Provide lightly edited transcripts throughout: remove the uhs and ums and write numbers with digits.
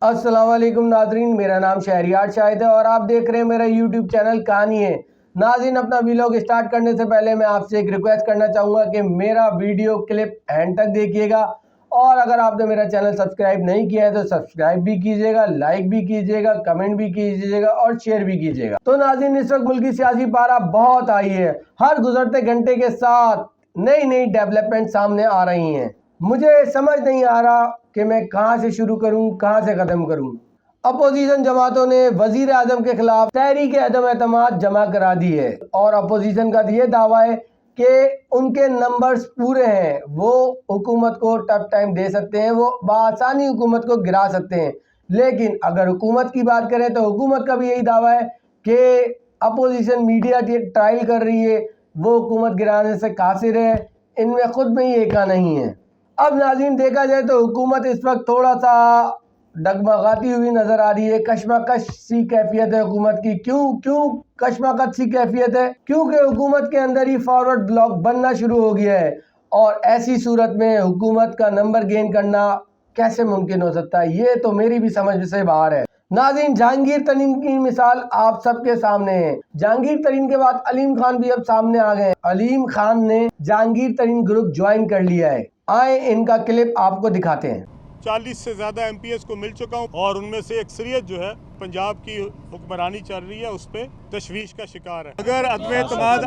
السلام علیکم ناظرین، میرا نام شہریار شاہد ہے اور آپ دیکھ رہے ہیں میرا یوٹیوب چینل کہانی ہے۔ ناظرین، اپنا ویلاگ سٹارٹ کرنے سے پہلے میں آپ سے ایک ریکویسٹ کرنا چاہوں گا کہ میرا ویڈیو کلپ اینڈ تک دیکھیے گا، اور اگر آپ نے میرا چینل سبسکرائب نہیں کیا ہے تو سبسکرائب بھی کیجیے گا، لائک بھی کیجیے گا، کمنٹ بھی کیجیے گا اور شیئر بھی کیجیے گا۔ تو ناظرین، اس وقت ملکی سیاسی پارہ بہت آئی ہے، ہر گزرتے گھنٹے کے ساتھ نئی ڈیولپمنٹ سامنے آ رہی ہیں۔ مجھے سمجھ نہیں آ رہا کہ میں کہاں سے شروع کروں، کہاں سے ختم کروں۔ اپوزیشن جماعتوں نے وزیر اعظم کے خلاف تحریک عدم اعتماد جمع کرا دی ہے، اور اپوزیشن کا یہ دعویٰ ہے کہ ان کے نمبرز پورے ہیں، وہ حکومت کو ٹف ٹائم دے سکتے ہیں، وہ بآسانی حکومت کو گرا سکتے ہیں۔ لیکن اگر حکومت کی بات کریں تو حکومت کا بھی یہی دعویٰ ہے کہ اپوزیشن میڈیا ٹرائل کر رہی ہے، وہ حکومت گرانے سے قاصر ہے، ان میں خود میں ہی ایکا نہیں ہے۔ اب ناظرین، دیکھا جائے تو حکومت اس وقت تھوڑا سا ڈگمگاتی ہوئی نظر آ رہی ہے، کشمکش سی کیفیت ہے حکومت کی۔ کیوں کشمکش سی کیفیت ہے؟ کیونکہ حکومت کے اندر ہی فارورڈ بلاک بننا شروع ہو گیا ہے، اور ایسی صورت میں حکومت کا نمبر گین کرنا کیسے ممکن ہو سکتا ہے؟ یہ تو میری بھی سمجھ سے باہر ہے۔ ناظرین، جہانگیر ترین کی مثال آپ سب کے سامنے ہے۔ جہانگیر ترین کے بعد علیم خان بھی اب سامنے آ گئے ہیں۔ علیم خان نے جہانگیر ترین گروپ جوائن کر لیا ہے۔ آئیں ان کا کلپ آپ کو دکھاتے ہیں۔ 40 سے زیادہ ایم پی ایس کو مل چکا ہوں، اور ان میں سے اکثریت جو ہے پنجاب کی حکمرانی چل رہی ہے، اس پہ تشویش کا شکار ہے۔ اگر عدم اعتماد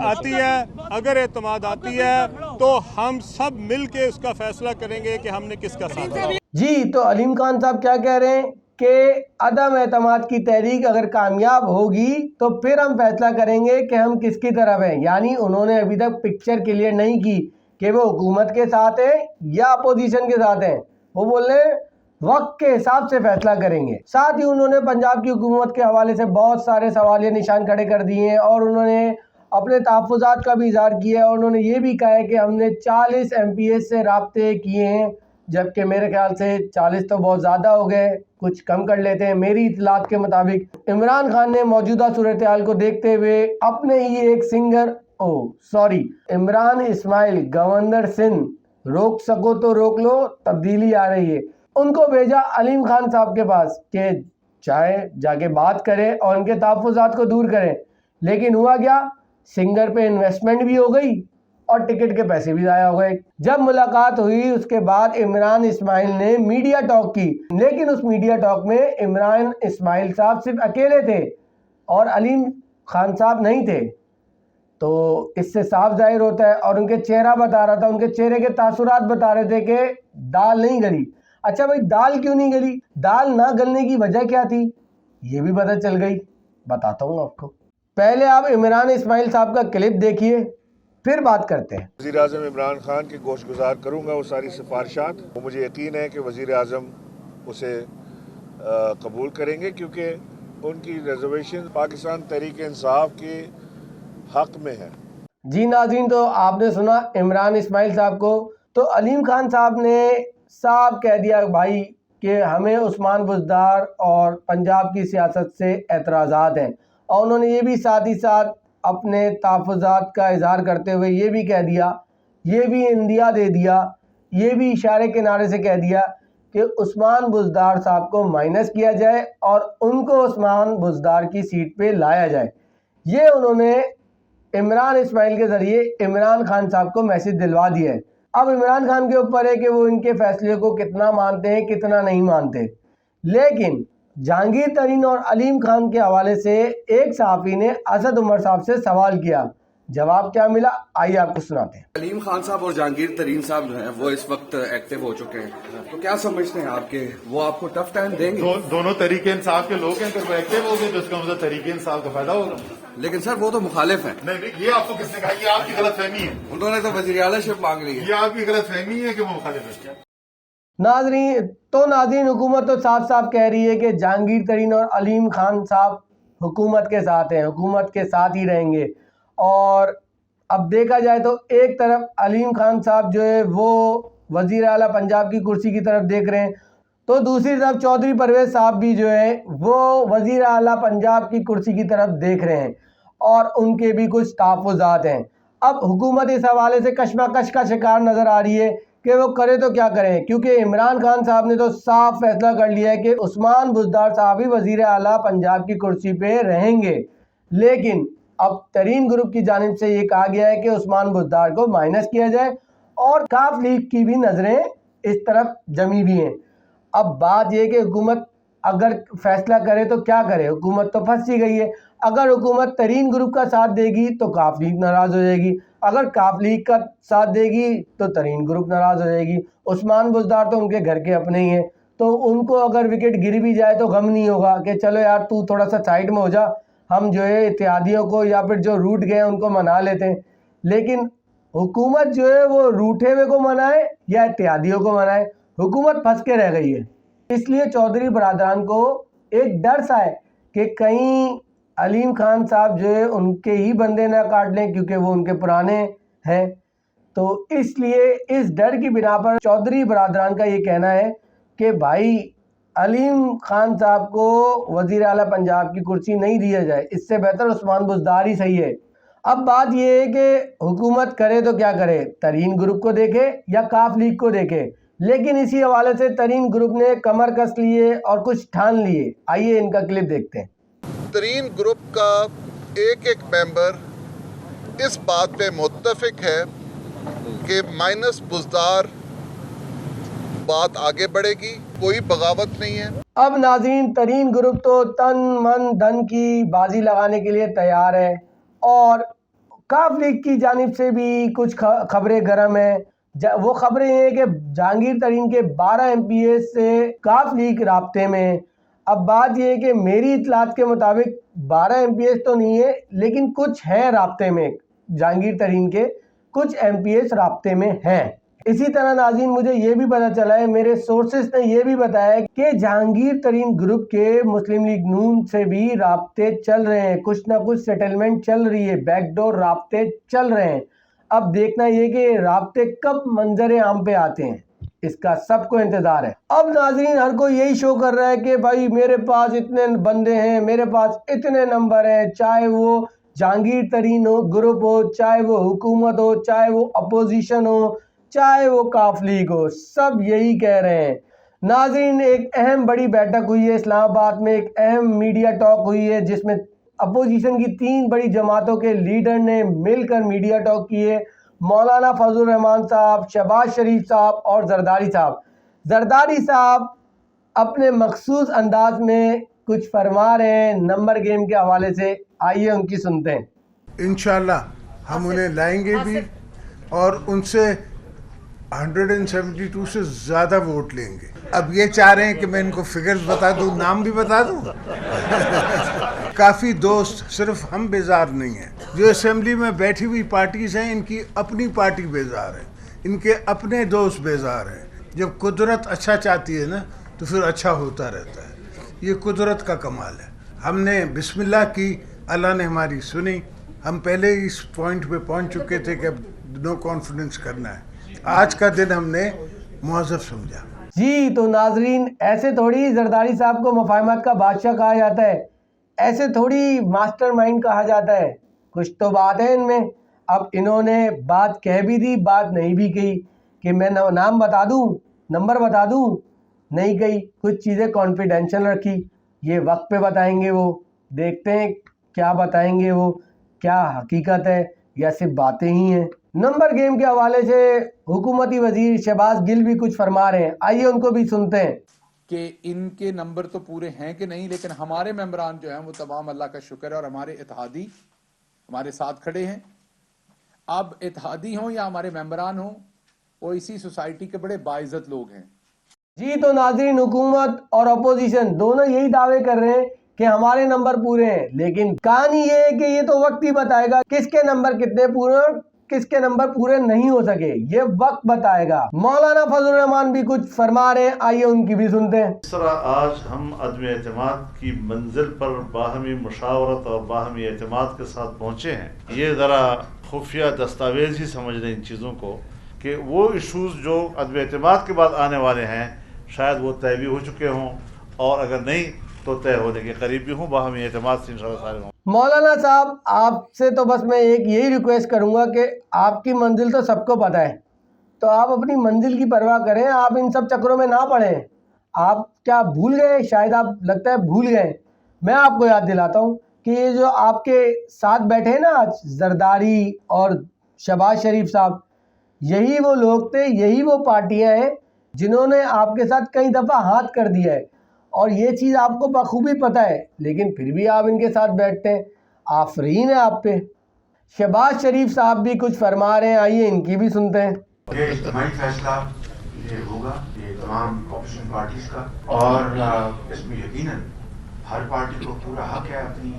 آتی ہے تو ہم سب مل کے اس کا فیصلہ کریں گے کہ ہم نے کس کا ساتھ دیا۔ جی، تو علیم خان صاحب کیا کہہ رہے ہیں کہ عدم اعتماد کی تحریک اگر کامیاب ہوگی تو پھر ہم فیصلہ کریں گے کہ ہم کس کی طرف ہیں۔ یعنی انہوں نے ابھی تک پکچر کلیئر نہیں کی کہ وہ حکومت کے ساتھ ہیں یا اپوزیشن کے ساتھ ہیں۔ وہ بول رہے ہیں وقت کے حساب سے فیصلہ کریں گے۔ ساتھ ہی انہوں نے پنجاب کی حکومت کے حوالے سے بہت سارے سوالیہ نشان کھڑے کر دیے ہیں، اور انہوں نے اپنے تحفظات کا بھی اظہار کیا ہے، اور انہوں نے یہ بھی کہا ہے کہ ہم نے 40 ایم پی ایس سے رابطے کیے ہیں، جبکہ میرے خیال سے 40 تو بہت زیادہ ہو گئے، کچھ کم کر لیتے ہیں۔ میری اطلاعات کے مطابق عمران خان نے موجودہ صورتحال کو دیکھتے ہوئے اپنے ہی ایک سنگر عمران اسماعیل گورنر سندھ، روک سکو تو روک لو، تبدیلی آ رہی ہے، ان کو بھیجا علیم خان صاحب کے پاس کہ چاہے جا کے بات کریں اور ان کے تحفظات کو دور کریں۔ لیکن ہوا کیا؟ سنگر پہ انویسٹمنٹ بھی ہو گئی اور ٹکٹ کے پیسے بھی ضائع ہو گئے۔ جب ملاقات ہوئی اس کے بعد عمران اسماعیل نے میڈیا ٹاک کی، لیکن اس میڈیا ٹاک میں عمران اسماعیل صاحب صرف اکیلے تھے اور علیم خان صاحب نہیں تھے۔ تو اس سے صاف ظاہر ہوتا ہے، اور ان کے چہرہ بتا رہا تھا، ان کے چہرے کے تاثرات بتا رہے تھے کہ دال نہیں گلی۔ اچھا بھائی، دال کیوں نہیں گلی؟ دال نہ گلنے کی وجہ کیا تھی؟ یہ بھی پتہ چل گئی، بتاتا ہوں آپ کو۔ پہلے آپ عمران اسماعیل صاحب کا کلپ دیکھیے، پھر بات کرتے ہیں۔ وزیر اعظم عمران خان کی گوش گزار کروں گا وہ ساری سفارشات، وہ مجھے یقین ہے کہ وزیر اعظم اسے قبول کریں گے، کیونکہ ان کی ریزرویشن پاکستان تحریک انصاف کے حق میں ہے۔ جی ناظرین، تو آپ نے سنا عمران اسماعیل صاحب کو، تو علیم خان صاحب نے صاحب کہہ دیا بھائی کہ ہمیں عثمان بزدار اور پنجاب کی سیاست سے اعتراضات ہیں، اور انہوں نے یہ بھی ساتھ ہی ساتھ اپنے تحفظات کا اظہار کرتے ہوئے یہ بھی کہہ دیا، یہ بھی اندیا دے دیا، یہ بھی اشارے کنارے سے کہہ دیا کہ عثمان بزدار صاحب کو مائنس کیا جائے اور ان کو عثمان بزدار کی سیٹ پہ لایا جائے۔ یہ انہوں نے عمران اسماعیل کے ذریعے عمران خان صاحب کو میسج دلوا دیا ہے۔ اب عمران خان کے اوپر ہے کہ وہ ان کے فیصلے کو کتنا مانتے ہیں، کتنا نہیں مانتے۔ لیکن جہانگیر ترین اور علیم خان کے حوالے سے ایک صحافی نے اسد عمر صاحب سے سوال کیا، جواب کیا ملا آئیے آپ کو سناتے ہیں۔ علیم خان صاحب اور جہانگیر ترین صاحب جو ہیں وہ اس وقت ایکٹیو ہو چکے ہیں، تو کیا سمجھتے ہیں آپ کے وہ آپ کو ٹف ٹائم دیں گے؟ دونوں تحریک انصاف کے لوگ ہیں، اگر وہ ایکٹیو ہو گئے تو اس کا مطلب تحریک انصاف کا فائدہ ہوگا۔ لیکن سر وہ تو مخالف ہیں۔ نہیں، یہ آپ کو کس نے کہا؟ یہ آپ کی غلط فہمی ہے، انہوں نے تو وزیر اعلیٰ شپ مانگ لی ہے۔ یہ آپ کی غلط فہمی ہے کہ وہ مخالف ہے۔ ناظرین حکومت تو صاف صاف کہہ رہی ہے کہ جہانگیر ترین اور علیم خان صاحب حکومت کے ساتھ ہیں، حکومت کے ساتھ ہی رہیں گے۔ اور اب دیکھا جائے تو ایک طرف علیم خان صاحب جو ہے وہ وزیر اعلیٰ پنجاب کی کرسی کی طرف دیکھ رہے ہیں، تو دوسری طرف چودھری پرویز صاحب بھی جو ہے وہ وزیر اعلیٰ پنجاب کی کرسی کی طرف دیکھ رہے ہیں، اور ان کے بھی کچھ تحفظات ہیں۔ اب حکومت اس حوالے سے کشمکش کا شکار نظر آ رہی ہے کہ وہ کرے تو کیا کریں، کیونکہ عمران خان صاحب نے تو صاف فیصلہ کر لیا ہے کہ عثمان بزدار صاحب ہی وزیر اعلیٰ پنجاب کی کرسی پہ رہیں گے. لیکن اب ترین گروپ کی جانب سے یہ کہا گیا ہے کہ عثمان بزدار کو مائنس کیا جائے، اور کاف لیگ کی بھی نظریں اس طرف جمی بھی ہیں. اب بات یہ کہ حکومت اگر فیصلہ کرے تو کیا کرے، حکومت تو پھنسی گئی ہے. اگر حکومت ترین گروپ کا ساتھ دے گی تو کاف لیگ ناراض ہو جائے گی، اگر کاف لیگ کا ساتھ دے گی تو ترین گروپ ناراض ہو جائے گی. عثمان بزدار تو ان کے گھر کے اپنے ہی ہیں، تو ان کو اگر وکٹ گر بھی جائے تو غم نہیں ہوگا کہ چلو یار تو تھوڑا سا سائڈ میں ہو جا، ہم جو ہے اتحادیوں کو یا پھر جو روٹ گئے ان کو منا لیتے ہیں. لیکن حکومت جو ہے وہ روٹے ہوئے کو منائے یا اتحادیوں کو منائے، حکومت پھنس کے رہ گئی ہے. اس لیے چودھری برادران کو ایک ڈر سا ہے کہ کہیں علیم خان صاحب جو ہے ان کے ہی بندے نہ کاٹ لیں، کیونکہ وہ ان کے پرانے ہیں. تو اس لیے اس ڈر کی بنا پر چودھری برادران کا یہ کہنا ہے کہ بھائی علیم خان صاحب کو وزیر اعلیٰ پنجاب کی کرسی نہیں دیا جائے، اس سے بہتر عثمان بزدار ہی صحیح ہے. اب بات یہ ہے کہ حکومت کرے تو کیا کرے، ترین گروپ کو دیکھے یا کاف لیگ کو دیکھے. لیکن اسی حوالے سے ترین گروپ نے کمر کس لیے اور کچھ ٹھان لیے. آئیے ان کا کلپ دیکھتے ہیں. ترین گروپ کا ایک ایک ممبر اس بات پہ متفق ہے کہ مائنس بزدار بات آگے بڑھے گی، کوئی بغاوت نہیں ہے. اب ناظرین ترین گروپ تو تن من دھن کی بازی لگانے کے لیے تیار ہے، اور کاف لیگ کی جانب سے بھی کچھ خبریں گرم ہیں. وہ خبریں ہیں کہ جہانگیر ترین کے 12 MPs سے کاف لیگ رابطے میں. اب بات یہ ہے کہ میری اطلاعات کے مطابق 12 MPs تو نہیں ہے، لیکن کچھ ہیں رابطے میں، جہانگیر ترین کے کچھ MPs رابطے میں ہیں. اسی طرح ناظرین مجھے یہ بھی پتہ چلا ہے، میرے سورسز نے یہ بھی بتایا کہ جہانگیر ترین گروپ کے مسلم لیگ نون سے بھی رابطے چل رہے ہیں، کچھ نہ کچھ سیٹلمنٹ چل رہی ہے، بیک ڈور رابطے چل رہے ہیں. اب دیکھنا یہ کہ رابطے کب منظر عام پہ آتے ہیں، اس کا سب کو انتظار ہے. اب ناظرین ہر کوئی یہی شو کر رہا ہے کہ بھائی میرے پاس اتنے بندے ہیں، میرے پاس اتنے نمبر ہیں، چاہے وہ جہانگیر ترین ہو گروپ ہو، چاہے وہ حکومت ہو، چاہے وہ اپوزیشن ہو، چاہے وہ کاف لیگ ہو، سب یہی کہہ رہے ہیں. ناظرین ایک اہم بڑی بیٹھک ہوئی ہے اسلام آباد میں، ایک اہم میڈیا ٹاک ہوئی ہے جس میں اپوزیشن کی 3 بڑی جماعتوں کے لیڈر نے مل کر میڈیا ٹاک کی ہے. مولانا فضل الرحمان صاحب، شہباز شریف صاحب اور زرداری صاحب. زرداری صاحب اپنے مخصوص انداز میں کچھ فرما رہے ہیں نمبر گیم کے حوالے سے. آئیے ان کی سنتے ہیں. انشاءاللہ ہم انہیں لائیں گے بھی اور ان سے 172 سے زیادہ ووٹ لیں گے. اب یہ چاہ رہے ہیں کہ میں ان کو فگرز بتا دوں، نام بھی بتا دوں. کافی دوست، صرف ہم بیزار نہیں ہیں. جو اسمبلی میں بیٹھی ہوئی پارٹیز ہیں ان کی اپنی پارٹی بیزار ہے، ان کے اپنے دوست بیزار ہیں. جب قدرت اچھا چاہتی ہے نا تو پھر اچھا ہوتا رہتا ہے. یہ قدرت کا کمال ہے. ہم نے بسم اللہ کی، اللہ نے ہماری سنی. ہم پہلے ہی اس پوائنٹ پہ پہنچ چکے تھے کہ اب نو کانفیڈنس کرنا ہے. آج کا دن ہم نے مہذب سمجھا. جی تو ناظرین ایسے تھوڑی زرداری صاحب کو مفاہمت کا بادشاہ کہا جاتا ہے، ایسے تھوڑی ماسٹر مائنڈ کہا جاتا ہے. کچھ تو بات ہے ان میں. اب انہوں نے بات کہہ بھی دی، بات نہیں بھی کہی کہ میں نام بتا دوں، نمبر بتا دوں، نہیں کہی. کچھ چیزیں کانفیڈینشل رکھی، یہ وقت پہ بتائیں گے. وہ دیکھتے ہیں کیا بتائیں گے، وہ کیا حقیقت ہے یا صرف باتیں ہی ہیں. نمبر گیم کے حوالے سے حکومتی وزیر شہباز گل بھی کچھ فرما رہے ہیں. آئیے ان کو بھی سنتے ہیں. کہ ان کے نمبر تو پورے ہیں کہ نہیں، لیکن ہمارے ممبران جو ہیں وہ تمام اللہ کا شکر ہے اور ہمارے اتحادی ہمارے ساتھ کھڑے ہیں. اب اتحادی ہوں یا ہمارے ممبران ہوں، وہ اسی سوسائٹی کے بڑے باعزت لوگ ہیں. جی تو ناظرین حکومت اور اپوزیشن دونوں یہی دعوے کر رہے ہیں کہ ہمارے نمبر پورے ہیں، لیکن کہانی یہ ہے کہ یہ تو وقت ہی بتائے گا کس کے نمبر کتنے پورے اور کس کے نمبر پورے نہیں ہو سکے. یہ وقت بتائے گا. مولانا فضل الرحمان بھی کچھ فرما رہے ہیں، آئیے ان کی بھی سنتے ہیں. اس طرح آج ہم عدم اعتماد کی منزل پر باہمی مشاورت اور باہمی اعتماد کے ساتھ پہنچے ہیں. یہ ذرا خفیہ دستاویز ہی سمجھ لیں ان چیزوں کو کہ وہ ایشوز جو عدم اعتماد کے بعد آنے والے ہیں شاید وہ طے بھی ہو چکے ہوں، اور اگر نہیں تو طے ہونے کے قریب بھی ہوں. باہمی اعتماد سے انشاءاللہ سارے ہوں. مولانا صاحب آپ سے تو بس میں ایک یہی ریکویسٹ کروں گا کہ آپ کی منزل تو سب کو پتہ ہے، تو آپ اپنی منزل کی پرواہ کریں, آپ ان سب چکروں میں نہ پڑیں. آپ کیا بھول گئے؟ شاید آپ لگتا ہے بھول گئے. میں آپ کو یاد دلاتا ہوں کہ یہ جو آپ کے ساتھ بیٹھے ہیں نا آج, زرداری اور شہباز شریف صاحب, یہی وہ لوگ تھے, یہی وہ پارٹیاں ہیں جنہوں نے آپ کے ساتھ کئی دفعہ ہاتھ کر دیا ہے, اور یہ چیز آپ کو بخوبی پتہ ہے, لیکن پھر بھی آپ ان کے ساتھ بیٹھتے ہیں. آفرین ہے آپ پہ. شہباز شریف صاحب بھی کچھ فرما رہے ہیں, آئیے ان کی بھی سنتے ہیں. یہ اجتماعی فیصلہ یہ ہوگا, یہ تمام اپوزیشن پارٹیز کا, اور اس میں یقیناً ہر پارٹی کو پورا حق ہے اپنی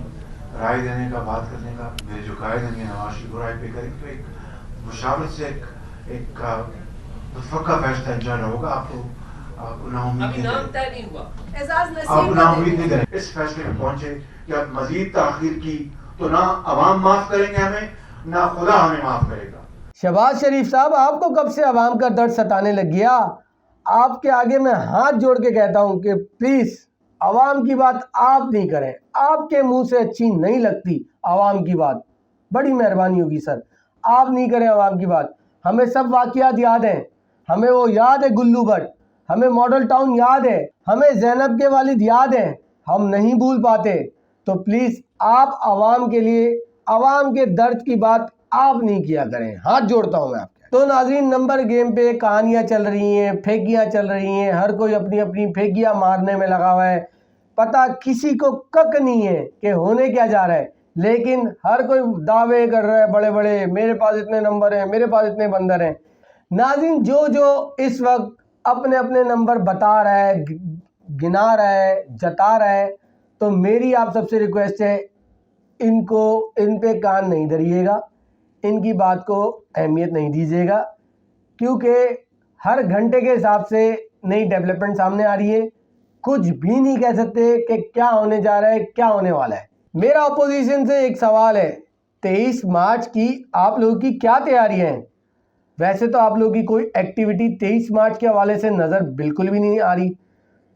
رائے دینے کا, بات کرنے کا. میرے جو قائد ہیں نواز شریف رائے پہ کریں تو ایک مشاورت سے ایک متفقہ فیصلہ انشاءاللہ ہوگا. آپ کو نا امید نہیں کریں اس فیصلے میں پہنچے کہ اب مزید تاخیر کی تو نہ عوام معاف کریں گے ہمیں, نہ خدا ہمیں معاف کرے گا. شہباز شریف صاحب, آپ کو کب سے عوام کا درد ستانے لگ گیا؟ آپ کے آگے میں ہاتھ جوڑ کے کہتا ہوں کہ پلیز عوام کی بات آپ نہیں کریں, آپ کے منہ سے اچھی نہیں لگتی عوام کی بات. بڑی مہربانی ہوگی سر, آپ نہیں کریں عوام کی بات. ہمیں سب واقعات یاد ہیں, ہمیں وہ یاد ہے گلو بٹ, ہمیں ماڈل ٹاؤن یاد ہے, ہمیں زینب کے والد یاد ہیں, ہم نہیں بھول پاتے. تو پلیز آپ عوام کے لیے, عوام کے درد کی بات آپ نہیں کیا کریں, ہاتھ جوڑتا ہوں میں آپ کے. تو ناظرین, نمبر گیم پہ کہانیاں چل رہی ہیں, پھیگیاں چل رہی ہیں, ہر کوئی اپنی اپنی پھیگیاں مارنے میں لگا ہوا ہے. پتہ کسی کو کک نہیں ہے کہ ہونے کیا جا رہا ہے, لیکن ہر کوئی دعوے کر رہا ہے بڑے بڑے, میرے پاس اتنے نمبر ہیں, میرے پاس اتنے بندر ہیں. ناظرین, جو اس وقت اپنے اپنے نمبر بتا رہا ہے, گنا رہا ہے, جتا رہا ہے, تو میری آپ سب سے ریکویسٹ ہے, ان پہ کان نہیں دھریے گا, ان کی بات کو اہمیت نہیں دیجیے گا, کیونکہ ہر گھنٹے کے حساب سے نئی ڈیولپمنٹ سامنے آ رہی ہے. کچھ بھی نہیں کہہ سکتے کہ کیا ہونے جا رہا ہے, کیا ہونے والا ہے. میرا اپوزیشن سے ایک سوال ہے, 23 مارچ کی آپ لوگوں کی کیا تیاریاں ہیں؟ ویسے تو آپ لوگوں کی کوئی ایکٹیویٹی 23 مارچ کے حوالے سے نظر بالکل بھی نہیں آ رہی,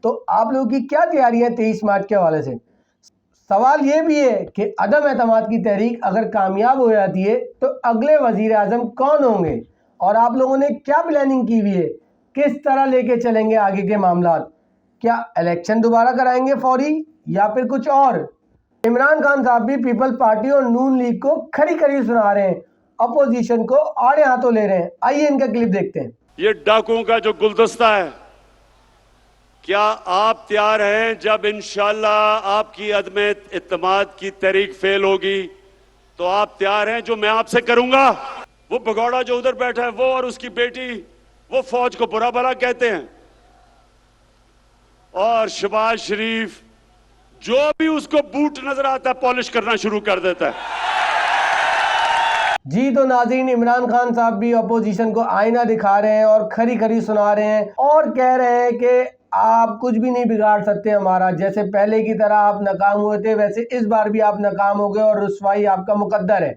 تو آپ لوگوں کی کیا تیاریاں ہیں 23 مارچ کے حوالے سے؟ سوال یہ بھی ہے کہ عدم اعتماد کی تحریک اگر کامیاب ہو جاتی ہے تو اگلے وزیر اعظم کون ہوں گے, اور آپ لوگوں نے کیا پلاننگ کی ہوئی ہے, کس طرح لے کے چلیں گے آگے کے معاملات؟ کیا الیکشن دوبارہ کرائیں گے فوری, یا پھر کچھ اور؟ عمران خان صاحب بھی پیپل پارٹی اور نون لیگ کو کھڑی کھڑی سنا رہے ہیں, اپوزیشن کو آڑے ہاتھوں لے رہے ہیں. آئیے ان کا کلپ دیکھتے ہیں. یہ ڈاکوؤں کا جو گلدستہ ہے, کیا آپ تیار ہیں جب انشاءاللہ آپ کی عدم اعتماد کی تحریک فیل ہوگی تو آپ تیار ہیں جو میں آپ سے کروں گا؟ وہ بگوڑا جو ادھر بیٹھا ہے وہ اور اس کی بیٹی, وہ فوج کو برا بھلا کہتے ہیں, اور شہباز شریف جو بھی اس کو بوٹ نظر آتا ہے پالش کرنا شروع کر دیتا ہے. جی تو ناظرین, عمران خان صاحب بھی اپوزیشن کو آئینہ دکھا رہے ہیں اور کھری کھری سنا رہے ہیں, اور کہہ رہے ہیں کہ آپ کچھ بھی نہیں بگاڑ سکتے ہمارا, جیسے پہلے کی طرح آپ ناکام ہوئے تھے ویسے اس بار بھی آپ ناکام ہو گئے اور رسوائی آپ کا مقدر ہے.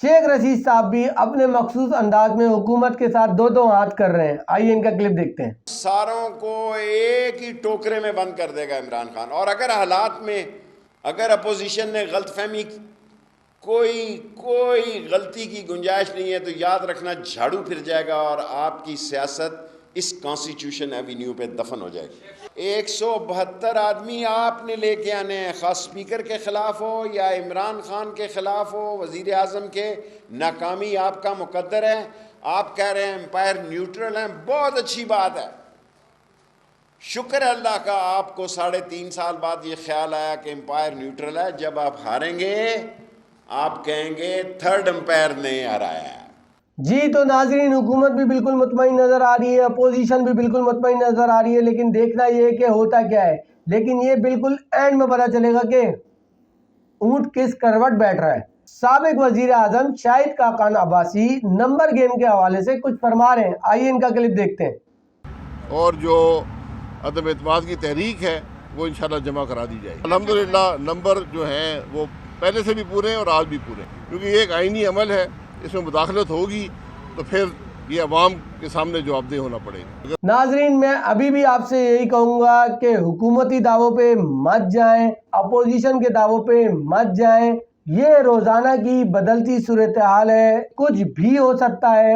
شیخ رشید صاحب بھی اپنے مخصوص انداز میں حکومت کے ساتھ دو ہاتھ کر رہے ہیں. آئیے ان کا کلپ دیکھتے ہیں. ساروں کو ایک ہی ٹوکرے میں بند کر دے گا عمران خان, اور اگر حالات میں اگر اپوزیشن نے غلط فہمی, کوئی غلطی کی گنجائش نہیں ہے, تو یاد رکھنا جھاڑو پھر جائے گا اور آپ کی سیاست اس کانسٹیٹیوشن ایوینیو پہ دفن ہو جائے گی. 172 آدمی آپ نے لے کے آنے ہیں, خاص اسپیکر کے خلاف ہو یا عمران خان کے خلاف ہو, وزیر اعظم کے. ناکامی آپ کا مقدر ہے. آپ کہہ رہے ہیں امپائر نیوٹرل ہیں, بہت اچھی بات ہے, شکر ہے اللہ کا آپ کو 3.5 سال بعد یہ خیال آیا کہ امپائر نیوٹرل ہے. جب آپ ہاریں گے آپ کہیں گے تھرڈ امپائر نے ہرایا ہے. جی تو ناظرین, حکومت بھی بالکل مطمئن نظر آ رہی ہے, اپوزیشن بھی بالکل مطمئن نظر آ رہی ہے, لیکن دیکھنا یہ ہے کہ ہوتا کیا ہے. لیکن یہ بالکل اینڈ میں پتا چلے گا کہ اونٹ کس کروٹ بیٹھ رہا ہے. سابق وزیر اعظم شاہد خاقان عباسی نمبر گیم کے حوالے سے کچھ فرما رہے ہیں. آئیے ان کا کلپ دیکھتے ہیں. اور جو عدم اعتماد کی تحریک ہے وہ انشاءاللہ جمع کرا دی جائے گی. الحمدللہ نمبر جو ہیں وہ پہلے سے بھی پورے ہیں اور آج بھی پورے ہیں, کیونکہ یہ ایک آئینی عمل ہے, اس میں مداخلت ہوگی تو پھر یہ عوام کے سامنے جواب دہ ہونا پڑے گا. ناظرین, میں ابھی بھی آپ سے یہی کہوں گا کہ حکومتی دعووں پہ مت جائیں, اپوزیشن کے دعووں پہ مت جائیں. یہ روزانہ کی بدلتی صورتحال ہے, کچھ بھی ہو سکتا ہے.